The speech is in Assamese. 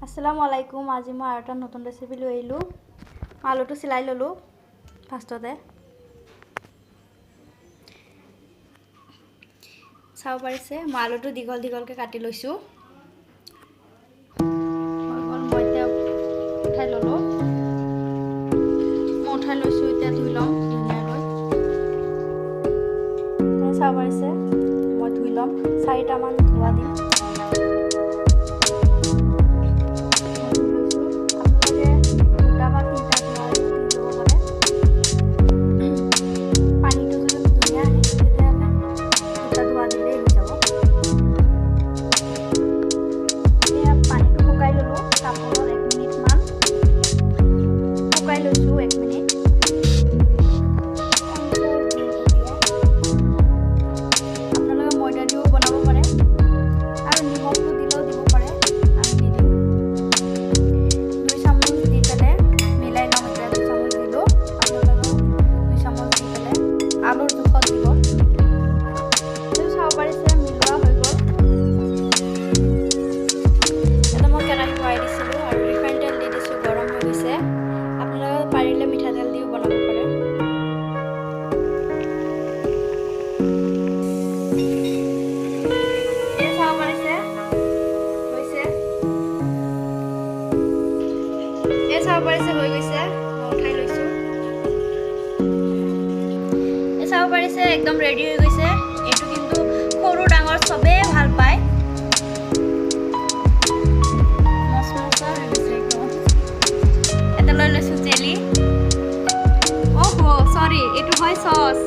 আসসালামু আলাইকুম। আজি মই আৰু এটা নতুন ৰেচিপি লৈ আহিলোঁ। আলুটো চিলাই ল'লোঁ ফাৰ্ষ্টতে। চাব পাৰিছে মই আলুটো দীঘল দীঘলকৈ কাটি লৈছোঁ। মই এতিয়া উঠাই ল'লোঁ। মই উঠাই লৈছোঁ, এতিয়া ধুই ল'ম ধুনীয়াকৈ। চাব পাৰিছে মই ধুই ল'ম, 4টামান ধোৱা দিম। আলুৰ জোখত দিব। চাব পাৰিছে মিলোৱা হৈ গ'ল। এটা মই কেৰাহী বহাই দিছিলোঁ আৰু ৰিফাইন তেল দি দিছোঁ, গৰম হৈ গৈছে। আপোনালোকে পাৰিলে মিঠাতেল দিও বনাব পাৰে। চাব পাৰিছে হৈছে, চাব পাৰিছে হৈ গৈছে। মই উঠাই লৈছোঁ। চাব পাৰিছে একদম ৰেডি হৈ গৈছে। এইটো কিন্তু সৰু ডাঙৰ চবেই ভাল পায়। মচমচা হৈ গৈছে একদম। এটা লৈ লৈছোঁ জেলি। অহ' চৰি, এইটো হয় চচ।